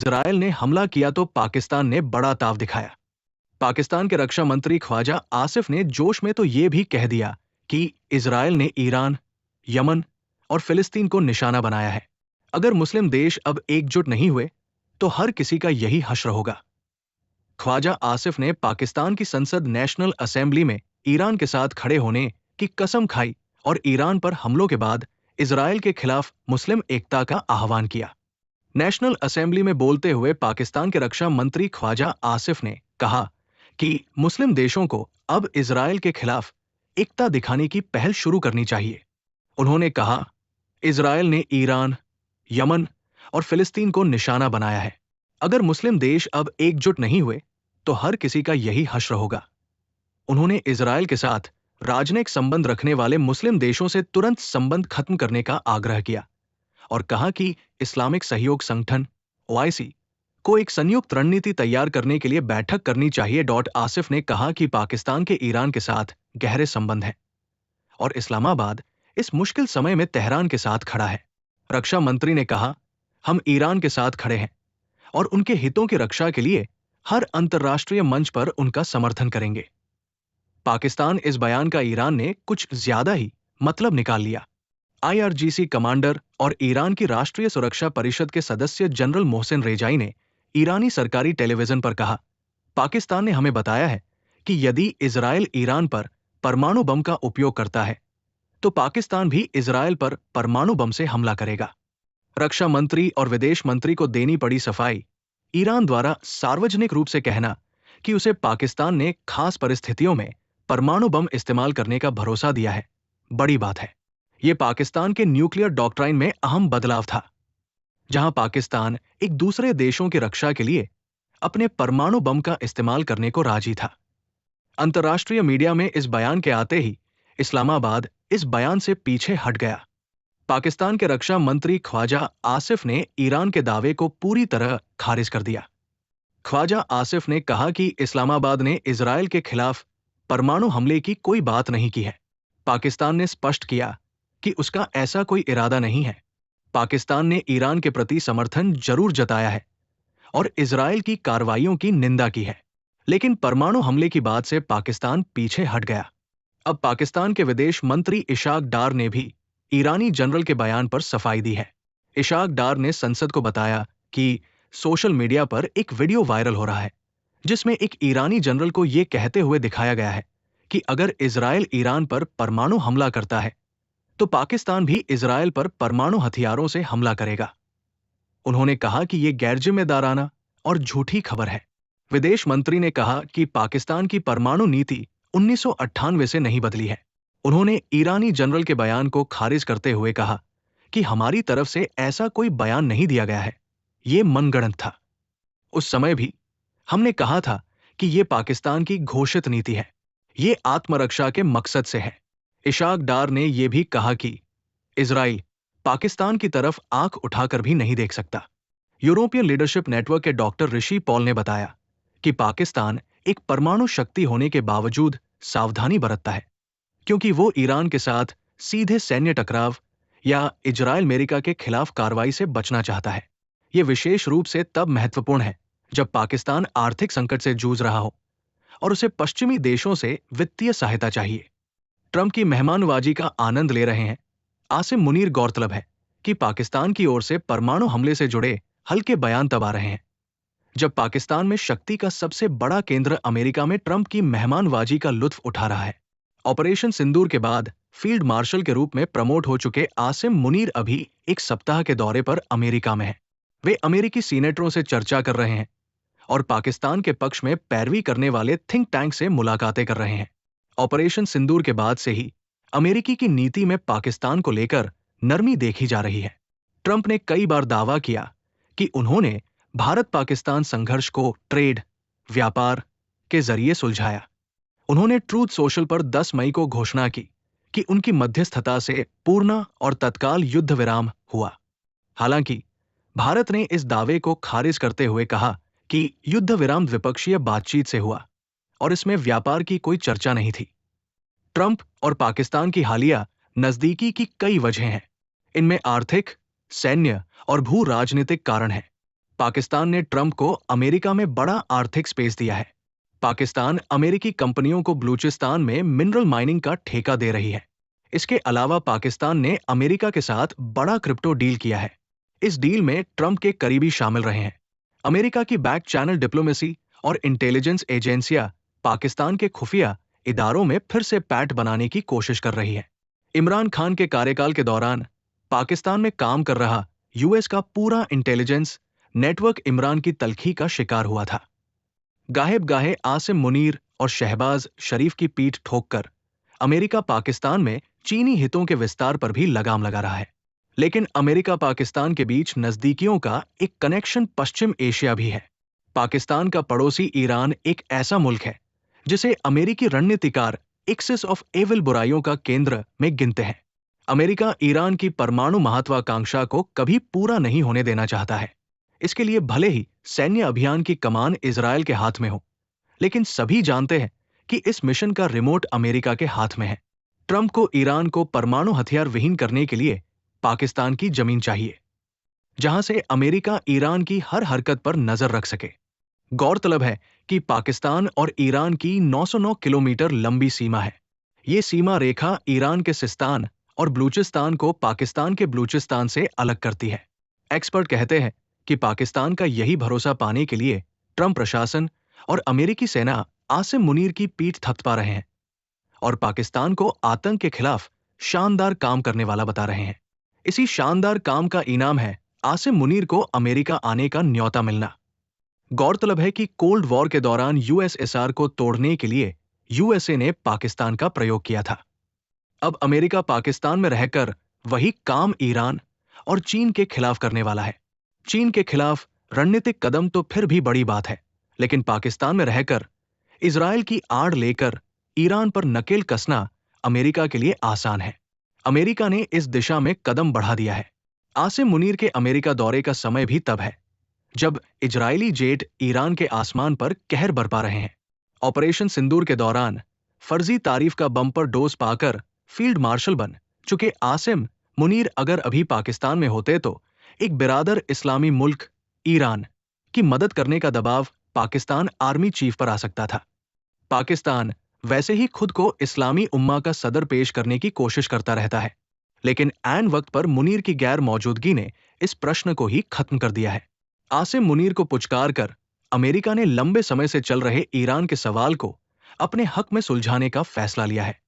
Israel ने हमला किया तो पाकिस्तान ने बड़ा ताव दिखाया। पाकिस्तान के रक्षा मंत्री ख्वाजा आसिफ ने जोश में तो ये भी कह दिया कि इजराइल ने ईरान, यमन और फिलिस्तीन को निशाना बनाया है। अगर मुस्लिम देश अब एकजुट नहीं हुए तो हर किसी का यही हश्र होगा। ख्वाजा आसिफ ने पाकिस्तान की संसद नेशनल असेंबली में ईरान के साथ खड़े होने की कसम खाई और ईरान पर हमलों के बाद इजराइल के खिलाफ मुस्लिम एकता का आह्वान किया। नेशनल असेंबली में बोलते हुए पाकिस्तान के रक्षा मंत्री ख्वाजा आसिफ ने कहा कि मुस्लिम देशों को अब इजराइल के खिलाफ एकता दिखाने की पहल शुरू करनी चाहिए। उन्होंने कहा, इजराइल ने ईरान, यमन और फिलिस्तीन को निशाना बनाया है। अगर मुस्लिम देश अब एकजुट नहीं हुए तो हर किसी का यही हश्र होगा। उन्होंने इजराइल के साथ राजनयिक संबंध रखने वाले मुस्लिम देशों से तुरंत संबंध खत्म करने का आग्रह किया और कहा कि इस्लामिक सहयोग संगठन OIC को एक संयुक्त रणनीति तैयार करने के लिए बैठक करनी चाहिए। आसिफ ने कहा कि पाकिस्तान के ईरान के साथ गहरे संबंध हैं और इस्लामाबाद इस मुश्किल समय में तेहरान के साथ खड़ा है। रक्षा मंत्री ने कहा, हम ईरान के साथ खड़े हैं और उनके हितों की रक्षा के लिए हर अंतर्राष्ट्रीय मंच पर उनका समर्थन करेंगे। पाकिस्तान इस बयान का ईरान ने कुछ ज्यादा ही मतलब निकाल लिया। IRGC कमांडर और ईरान की राष्ट्रीय सुरक्षा परिषद के सदस्य जनरल मोहसिन रेजाई ने ईरानी सरकारी टेलीविजन पर कहा, पाकिस्तान ने हमें बताया है कि यदि इजराइल ईरान पर परमाणु बम का उपयोग करता है तो पाकिस्तान भी इजराइल पर परमाणु बम से हमला करेगा। रक्षा मंत्री और विदेश मंत्री को देनी पड़ी सफाई। ईरान द्वारा सार्वजनिक रूप से कहना कि उसे पाकिस्तान ने खास परिस्थितियों में परमाणु बम इस्तेमाल करने का भरोसा दिया है, बड़ी बात है। ये पाकिस्तान के न्यूक्लियर डॉक्ट्राइन में अहम बदलाव था, जहां पाकिस्तान एक दूसरे देशों की रक्षा के लिए अपने परमाणु बम का इस्तेमाल करने को राजी था। अंतर्राष्ट्रीय मीडिया में इस बयान के आते ही इस्लामाबाद इस बयान से पीछे हट गया। पाकिस्तान के रक्षा मंत्री ख्वाजा आसिफ ने ईरान के दावे को पूरी तरह खारिज कर दिया। ख्वाजा आसिफ ने कहा कि इस्लामाबाद ने इजराइल के खिलाफ परमाणु हमले की कोई बात नहीं की है। पाकिस्तान ने स्पष्ट किया कि उसका ऐसा कोई इरादा नहीं है। पाकिस्तान ने ईरान के प्रति समर्थन जरूर जताया है और इजराइल की कार्रवाइयों की निंदा की है, लेकिन परमाणु हमले की बात से पाकिस्तान पीछे हट गया। अब पाकिस्तान के विदेश मंत्री इशाक डार ने भी ईरानी जनरल के बयान पर सफाई दी है। इशाक डार ने संसद को बताया कि सोशल मीडिया पर एक वीडियो वायरल हो रहा है जिसमें एक ईरानी जनरल को यह कहते हुए दिखाया गया है कि अगर इजराइल ईरान पर परमाणु हमला करता है तो पाकिस्तान भी इजराइल पर परमाणु हथियारों से हमला करेगा। उन्होंने कहा कि यह गैरजिम्मेदाराना और झूठी खबर है। विदेश मंत्री ने कहा कि पाकिस्तान की परमाणु नीति 1998 से नहीं बदली है। उन्होंने ईरानी जनरल के बयान को खारिज करते हुए कहा कि हमारी तरफ से ऐसा कोई बयान नहीं दिया गया है, ये मनगढ़ंत था। उस समय भी हमने कहा था कि ये पाकिस्तान की घोषित नीति है, ये आत्मरक्षा के मकसद से है। इशाक डार ने यह भी कहा कि इजराइल पाकिस्तान की तरफ आंख उठाकर भी नहीं देख सकता। यूरोपियन लीडरशिप नेटवर्क के डॉक्टर ऋषि पॉल ने बताया कि पाकिस्तान एक परमाणु शक्ति होने के बावजूद सावधानी बरतता है, क्योंकि वो ईरान के साथ सीधे सैन्य टकराव या इजराइल अमेरिका के खिलाफ कार्रवाई से बचना चाहता है। ये विशेष रूप से तब महत्वपूर्ण है जब पाकिस्तान आर्थिक संकट से जूझ रहा हो और उसे पश्चिमी देशों से वित्तीय सहायता चाहिए। ट्रंप की मेहमानबाजी का आनंद ले रहे हैं आसिम मुनीर। गौरतलब है कि पाकिस्तान की ओर से परमाणु हमले से जुड़े हल्के बयान तब आ रहे हैं जब पाकिस्तान में शक्ति का सबसे बड़ा केंद्र अमेरिका में ट्रंप की मेहमानबाजी का लुत्फ उठा रहा है। ऑपरेशन सिंदूर के बाद फील्ड मार्शल के रूप में प्रमोट हो चुके आसिम मुनीर अभी एक सप्ताह के दौरे पर अमेरिका में हैं। वे अमेरिकी सीनेटरों से चर्चा कर रहे हैं और पाकिस्तान के पक्ष में पैरवी करने वाले थिंक टैंक से मुलाकातें कर रहे हैं। ऑपरेशन सिंदूर के बाद से ही अमेरिकी की नीति में पाकिस्तान को लेकर नरमी देखी जा रही है। ट्रंप ने कई बार दावा किया कि उन्होंने भारत पाकिस्तान संघर्ष को ट्रेड, व्यापार के जरिए सुलझाया। उन्होंने ट्रूथ सोशल पर 10 मई को घोषणा की कि उनकी मध्यस्थता से पूर्ण और तत्काल युद्ध विराम हुआ। हालांकि भारत ने इस दावे को खारिज करते हुए कहा कि युद्ध विराम द्विपक्षीय बातचीत से हुआ और इसमें व्यापार की कोई चर्चा नहीं थी। ट्रंप और पाकिस्तान की हालिया नजदीकी की कई वजह हैं। इनमें आर्थिक, सैन्य और भू राजनीतिक कारण हैं। पाकिस्तान ने ट्रंप को अमेरिका में बड़ा आर्थिक स्पेस दिया है। पाकिस्तान अमेरिकी कंपनियों को बलूचिस्तान में मिनरल माइनिंग का ठेका दे रही है। इसके अलावा पाकिस्तान ने अमेरिका के साथ बड़ा क्रिप्टो डील किया है। इस डील में ट्रंप के करीबी शामिल रहे हैं। अमेरिका की बैक चैनल डिप्लोमेसी और इंटेलिजेंस एजेंसियां पाकिस्तान के खुफिया इदारों में फिर से पैठ बनाने की कोशिश कर रही है। इमरान खान के कार्यकाल के दौरान पाकिस्तान में काम कर रहा यूएस का पूरा इंटेलिजेंस नेटवर्क इमरान की तल्खी का शिकार हुआ था। गाहे आसिम मुनीर और शहबाज शरीफ की पीठ ठोककर अमेरिका पाकिस्तान में चीनी हितों के विस्तार पर भी लगाम लगा रहा है। लेकिन अमेरिका पाकिस्तान के बीच नजदीकियों का एक कनेक्शन पश्चिम एशिया भी है। पाकिस्तान का पड़ोसी ईरान एक ऐसा मुल्क है जिसे अमेरिकी रणनीतिकार एक्सिस ऑफ एविल बुराइयों का केंद्र में गिनते हैं। अमेरिका ईरान की परमाणु महत्वाकांक्षा को कभी पूरा नहीं होने देना चाहता है। इसके लिए भले ही सैन्य अभियान की कमान इजरायल के हाथ में हो, लेकिन सभी जानते हैं कि इस मिशन का रिमोट अमेरिका के हाथ में है। ट्रंप को ईरान को परमाणु हथियार विहीन करने के लिए पाकिस्तान की जमीन चाहिए, जहां से अमेरिका ईरान की हर हरकत पर नजर रख सके। गौरतलब है कि पाकिस्तान और ईरान की 909 किलोमीटर लंबी सीमा है। ये सीमा रेखा ईरान के सिस्तान और बलूचिस्तान को पाकिस्तान के बलूचिस्तान से अलग करती है। एक्सपर्ट कहते हैं कि पाकिस्तान का यही भरोसा पाने के लिए ट्रंप प्रशासन और अमेरिकी सेना आसिम मुनीर की पीठ थपथपा रहे हैं और पाकिस्तान को आतंक के खिलाफ शानदार काम करने वाला बता रहे हैं। इसी शानदार काम का इनाम है आसिम मुनीर को अमेरिका आने का न्योता मिलना। गौरतलब है कि कोल्ड वॉर के दौरान यूएसएसआर को तोड़ने के लिए यूएसए ने पाकिस्तान का प्रयोग किया था। अब अमेरिका पाकिस्तान में रहकर वही काम ईरान और चीन के खिलाफ करने वाला है। चीन के खिलाफ रणनीतिक कदम तो फिर भी बड़ी बात है, लेकिन पाकिस्तान में रहकर इजरायल की आड़ लेकर ईरान पर नकेल कसना अमेरिका के लिए आसान है। अमेरिका ने इस दिशा में कदम बढ़ा दिया है। आसिम मुनीर के अमेरिका दौरे का समय भी तब है जब इजरायली जेट ईरान के आसमान पर कहर बरपा रहे हैं। ऑपरेशन सिंदूर के दौरान फर्जी तारीफ का बम्पर डोज पाकर फील्ड मार्शल बन चुके आसिम मुनीर अगर अभी पाकिस्तान में होते तो एक बिरादर इस्लामी मुल्क ईरान की मदद करने का दबाव पाकिस्तान आर्मी चीफ पर आ सकता था। पाकिस्तान वैसे ही खुद को इस्लामी उम्मा का सदर पेश करने की कोशिश करता रहता है, लेकिन ऐन वक्त पर मुनीर की गैर मौजूदगी ने इस प्रश्न को ही खत्म कर दिया है। आसिम मुनीर को पुचकार कर अमेरिका ने लंबे समय से चल रहे ईरान के सवाल को अपने हक में सुलझाने का फैसला लिया है।